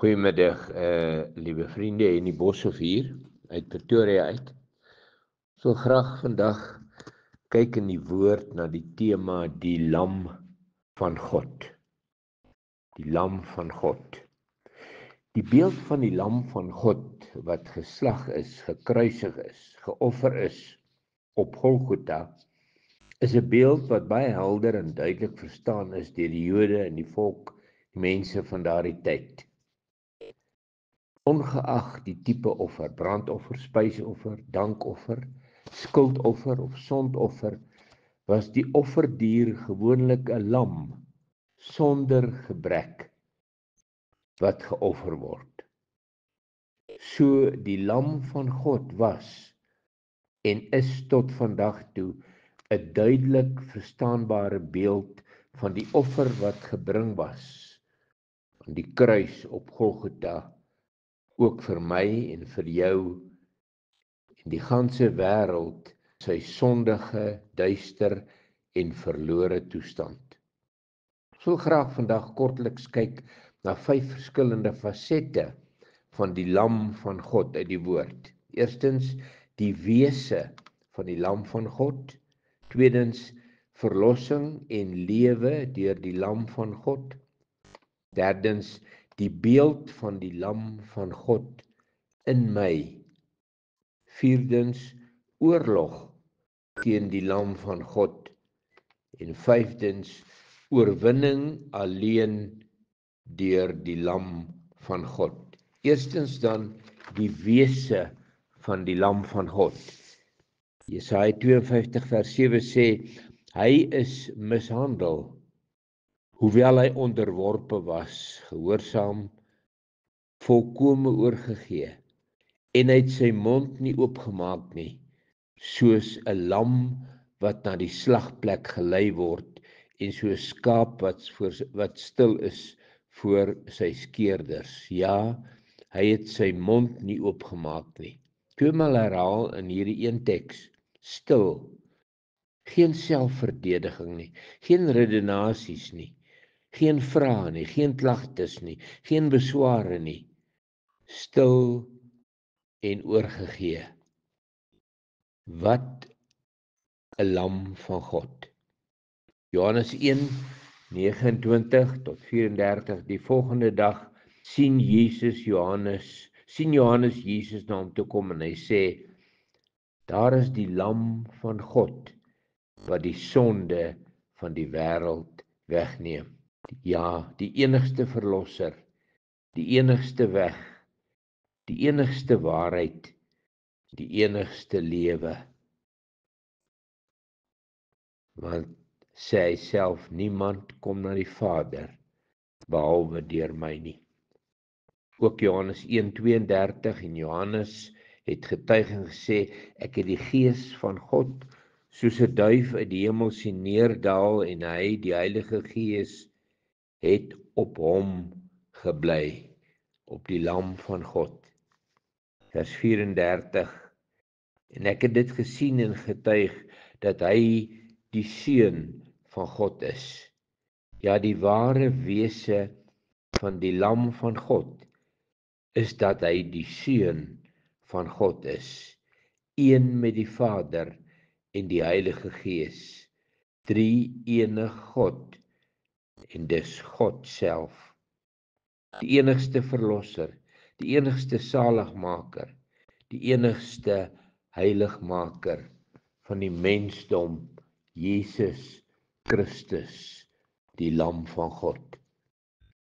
Goeiemiddag, liewe vriende in die Boshof hier, uit Pretoria uit. So graag vandag kyk in die woord na die tema die lam van God. Die lam van God. Die beeld van die lam van God wat geslag is, gekruisig is, geoffer is op Golgotha, is 'n beeld wat baie helder en duidelik verstaan is deur die Jode en die volk, die mense van daardie tyd. Ongeag die tipe offer, brandoffer, spysoffer, dankoffer, skuldoffer of sondoffer, was die offerdier gewoonlik 'n lam sonder gebrek wat geoffer word. So die lam van God was en is tot vandag toe 'n duidelik verstaanbare beeld van die offer wat gebring was aan die kruis op Golgotha, ook vir my en vir jou en die ganse wêreld sy sondige, duister en verlore toestand. Ek wil graag vandag kortliks kyk na 5 verskillende fasette van die lam van God uit die woord. Eerstens, die wese van die lam van God. Tweedens, verlossing en lewe deur die lam van God. Derdens, die beeld van die lam van God in my. Vierdens, oorlog teen die lam van God. En vyfdens, oorwinning alleen deur die lam van God. Eerstens dan die wese van die lam van God. Jesaja 52 vers 7 sê, hy is mishandel, hoewel hy onderworpe was, gehoorsaam, volkome oorgegee, en hy het sy mond nie oopgemaak nie, soos 'n lam wat na die slagplek gelei word, en so 'n skaap wat stil is voor sy skeerders. Ja, hy het sy mond nie oopgemaak nie. Tweemaal herhaal in hierdie een teks, stil, geen selfverdediging nie, geen redenasies nie, geen vrae nie, geen klagtes nie, geen besware nie, stil en oorgegee. Wat 'n lam van God. Johannes 1:29 tot 34, die volgende dag sien Johannes Jesus na hom toe kom en hy sê, daar is die lam van God wat die sonde van die wêreld wegneem. Ja, die enigste verlosser, die enigste weg, die enigste waarheid, die enigste lewe. Want sê hy self, niemand kom na die Vader behalwe deur my nie. Ook Johannes 1:32 en Johannes het getuig en gesê, ek het die Gees van God soos 'n duif uit die hemel sien neerdaal en hy, die Heilige Gees, het op hom gebly, op die lam van God. Vers 34, en ek het dit gesien en getuig, dat hy die Seun van God is. Ja, die ware wese van die lam van God is dat hy die Seun van God is, een met die Vader en die Heilige Gees, drie-enig God, en dis God self, die enigste verlosser, die enigste saligmaker, die enigste heiligmaker van die mensdom, Jesus Christus, die lam van God.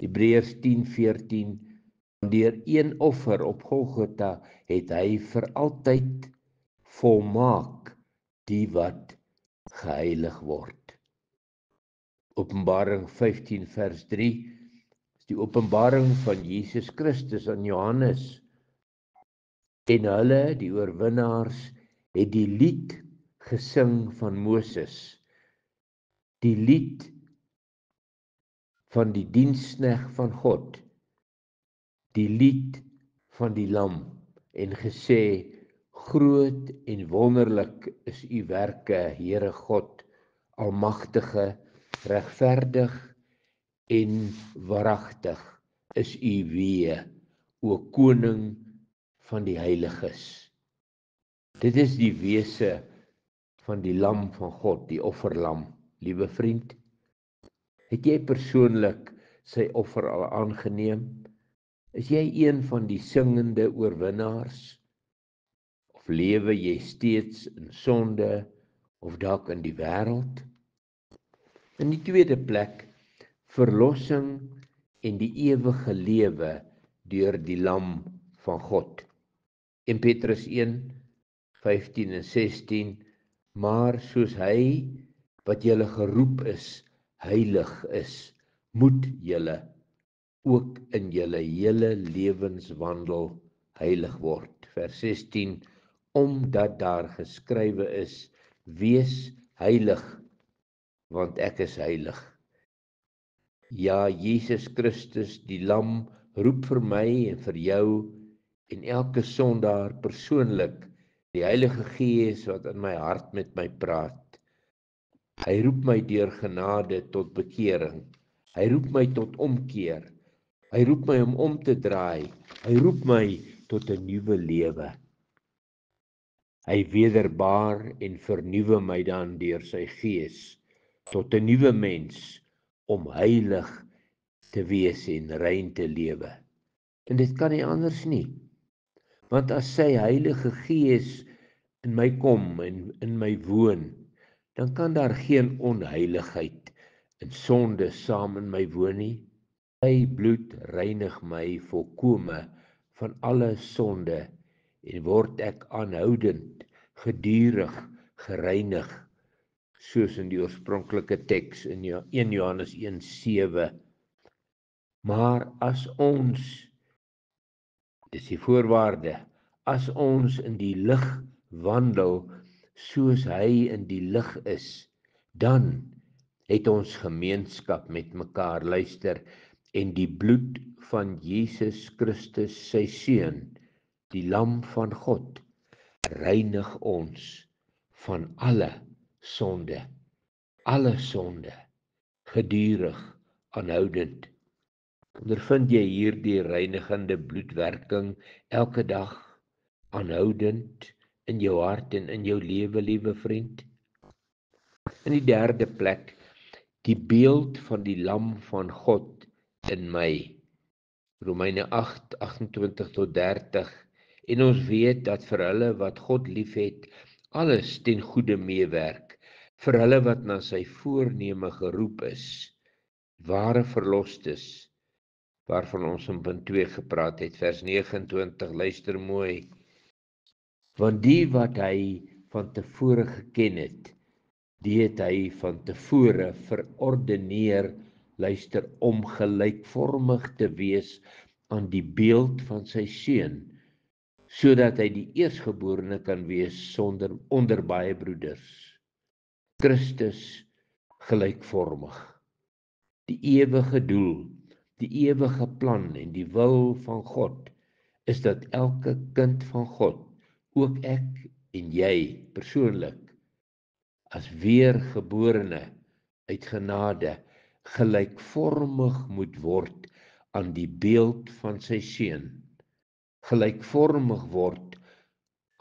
Hebreërs 10:14, deur een offer op Golgotha het hy vir altyd volmaak die wat geheilig word. Openbaring 15 vers 3 is die openbaring van Jesus Christus aan Johannes. En hulle, die oorwinnaars, het die lied gesing van Moses, die lied van die diensknegt van God, die lied van die lam, en gesê, groot en wonderlik is u werke, Here God, almagtige, regverdig en waaragtig is u wee, o koning van die heiliges. Dit is die wese van die lam van God, die offerlam. Liewe vriend, het jy persoonlik sy offer al aangeneem? Is jy een van die singende oorwinnaars? Of lewe jy steeds in sonde of dalk in die wêreld? In die tweede plek, verlossing en die ewige lewe deur die lam van God. In Petrus 1:15 en 16, maar soos hy wat julle geroep is, heilig is, moet julle ook in julle hele lewenswandel heilig word. Vers 16, omdat daar geskrywe is, wees heilig, want ek is heilig. Ja, Jesus Christus, die lam, roep vir my en vir jou en elke sondaar persoonlik, die Heilige Gees wat in my hart met my praat. Hy roep my deur genade tot bekering. Hy roep my tot omkeer. Hy roep my om te draai. Hy roep my tot 'n nuwe lewe. Hy wederbaar en vernuwe my dan deur sy Gees tot 'n nuwe mens om heilig te wees en rein te lewe. En dit kan nie anders nie. Want as sy Heilige Gees in my kom en in my woon, dan kan daar geen onheiligheid en sonde saam in my woon nie. Sy bloed reinig my volkome van alle sonde en word ek aanhoudend, gedurig gereinig, soos in die oorspronklike teks in 1 Johannes 1:7. Maar as ons, dis die voorwaarde, as ons in die lig wandel soos hy in die lig is, dan het ons gemeenskap met mekaar. Luister, en die bloed van Jesus Christus, sy seun, die lam van God, reinig ons van alle sonde, gedurig, aanhoudend. Ondervind jy hierdie reinigende bloedwerking elke dag, aanhoudend in jou hart en in jou lewe, liewe vriend? In die derde plek, die beeld van die lam van God in my. Romeine 8:28-30. En ons weet dat vir hulle wat God liefhet, alles ten goeie meewerk, vir hulle wat na sy voorneme geroep is, ware verlosters, waarvan ons in punt 2 gepraat het, vers 29, luister mooi. Want die wat hy van tevore geken het, die het hy van tevore verordeneer, luister, om gelykvormig te wees aan die beeld van sy seun, sodat hy die eerstgeborene kan wees onder baie broeders. Christus gelykvormig. Die ewige doel, die ewige plan en die wil van God is dat elke kind van God, ook ek en jy persoonlik, as weergeborene uit genade, gelykvormig moet word aan die beeld van sy seun, gelykvormig word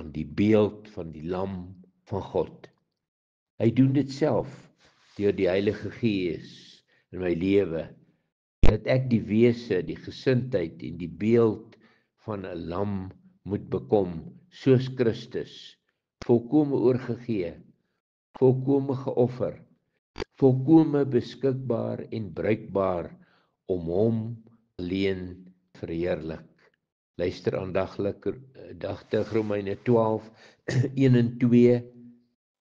aan die beeld van die lam van God. Hy doen dit self deur die Heilige Gees in my lewe, dat ek die wese, die gesindheid en die beeld van 'n lam moet bekom, soos Christus, volkome oorgegee, volkome geoffer, volkome beskikbaar en bruikbaar om hom alleen verheerlik. Luister aandagtig Romeine 12:1 en 2.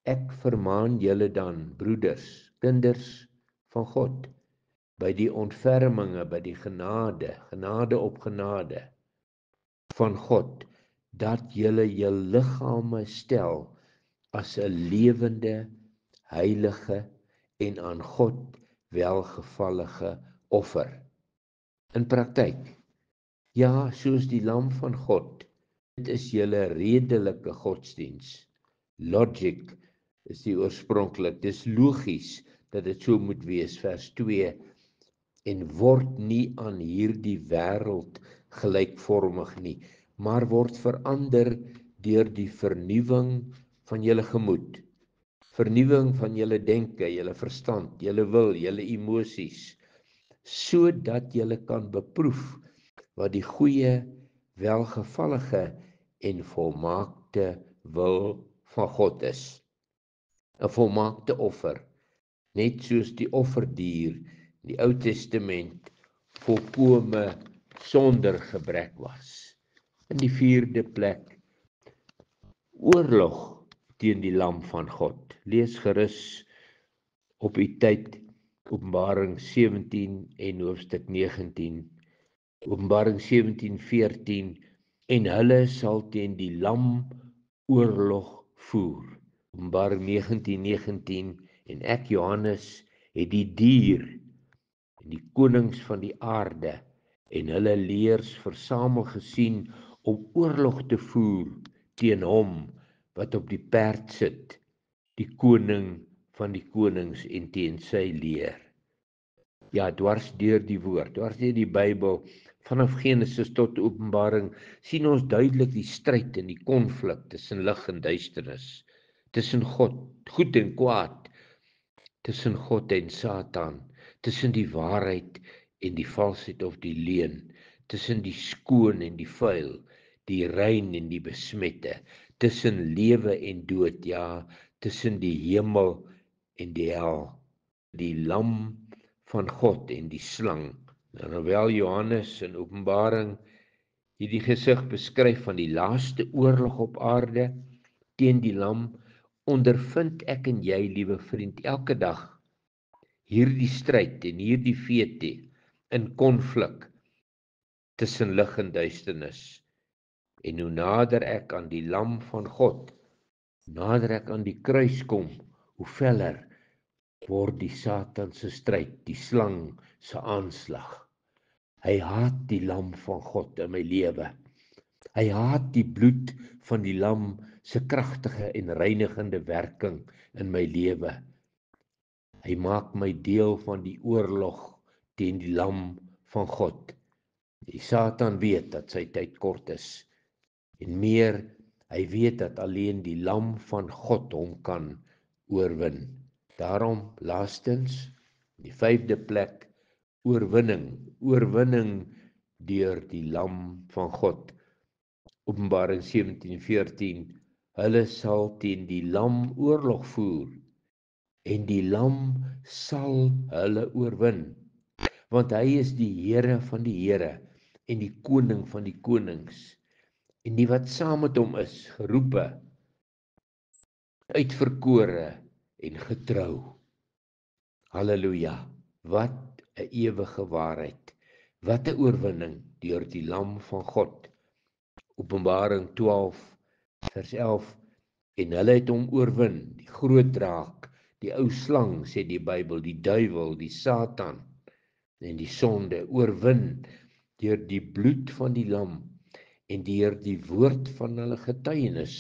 Ek vermaan julle dan, broeders, kinders van God, by die ontferminge, by die genade op genade van God, dat julle jul liggame stel as 'n lewende, heilige en aan God welgevallige offer. In praktyk, ja, soos die lam van God, dit is julle redelike godsdiens. Logic is die oorspronklik, dis logies dat dit so moet wees, vers 2, en word nie aan hierdie wêreld gelykvormig nie, maar word verander deur die vernuwing van julle gemoed, vernuwing van julle denke, julle verstand, julle wil, julle emosies, sodat julle kan beproef wat die goeie, welgevallige en volmaakte wil van God is. 'n Volmaakte offer, net soos die offerdier in die Ou Testament volkome sonder gebrek was. In die 4de plek, oorlog teen die lam van God. Lees gerus op u tyd Openbaring 17 en hoofstuk 19. Openbaring 17:14, en hulle sal teen die lam oorlog voer. Openbaring 19:19, en ek Johannes het die dier en die konings van die aarde en hulle leers versamel gesien om oorlog te voer teen hom wat op die perd sit, die koning van die konings, en teen sy leer. Ja, dwars deur die woord, dwars deur die Bybel, vanaf Genesis tot Openbaring, sien ons duidelik die stryd en die konflik tussen lig en duisternis, tussen God, goed en kwaad, tussen God en Satan, tussen die waarheid en die valsheid of die leuen, tussen die skoon en die vuil, die rein en die besmette, tussen lewe en dood, ja, tussen die hemel en die hel, die lam van God en die slang. Nou, terwyl Johannes in Openbaring hierdie gesig beskryf van die laaste oorlog op aarde teen die lam, ondervind ek en jy, liewe vriend, elke dag hierdie stryd en hierdie vete in konflik tussen lig en duisternis. En hoe nader ek aan die lam van God, nader ek aan die kruis kom, hoe feller word die Satan se stryd, die slang se aanslag. Hy haat die lam van God in my lewe. Hy haat die bloed van die lam se kragtige en reinigende werking in my lewe. Hy maak my deel van die oorlog teen die lam van God. Die Satan weet dat sy tyd kort is. En meer, hy weet dat alleen die lam van God hom kan oorwin. Daarom, laastens, die 5de plek, oorwinning deur die lam van God. Openbaring 17:14, hulle sal teen die lam oorlog voer, en die lam sal hulle oorwin, want hy is die Here van die Here en die koning van die konings, en die wat saam met hom is, geroepe, uitverkore en getrou. Halleluja, wat 'n ewige waarheid, wat 'n oorwinning deur die lam van God. Openbaring 12 vers 11, en hulle het hom oorwin, die groot draak, die ou slang, sê die Bybel, die duiwel, die Satan en die sonde, oorwin deur die bloed van die lam en deur die woord van hulle getuienis,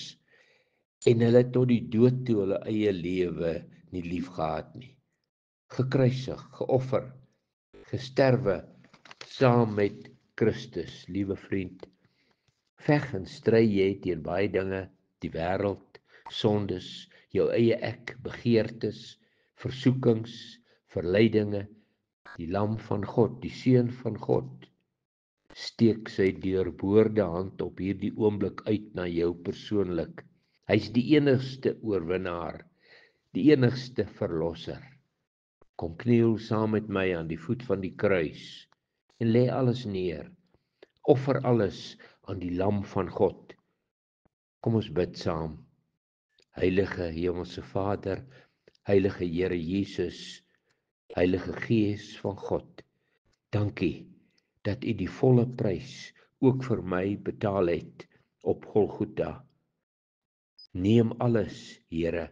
en hulle tot die dood toe hulle eie lewe nie lief gehad nie. Gekruisig, geoffer, gesterwe saam met Christus, liewe vriend. Veg en stry jy teen baie dinge, die wêreld, sondes, jou eie ek, begeertes, versoekings, verleidinge. Die lam van God, die seun van God, steek sy deurboorde hand op hierdie oomblik uit na jou persoonlik. Hy's die enigste oorwinnaar, die enigste verlosser. Kom kniel saam met my aan die voet van die kruis en lê alles neer. Offer alles aan die lam van God. Kom ons bid saam. Heilige Hemelse Vader, Heilige Here Jesus, Heilige Gees van God, dankie dat U die volle prys ook vir my betaal het op Golgotha. Neem alles, Here,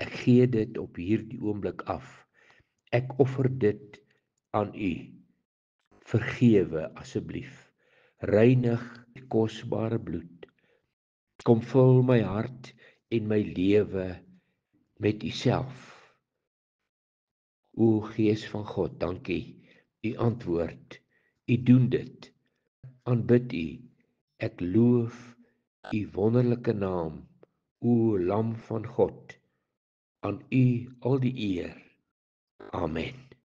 ek gee dit op hierdie oomblik af. Ek offer dit aan U. Vergewe asseblief. Reinig die kosbare bloed. Kom vul my hart en my lewe met U self. O Gees van God, dankie U antwoord, U doen dit. Aanbid U. Ek loof U wonderlike naam, O Lam van God. Aan U al die eer. Amen.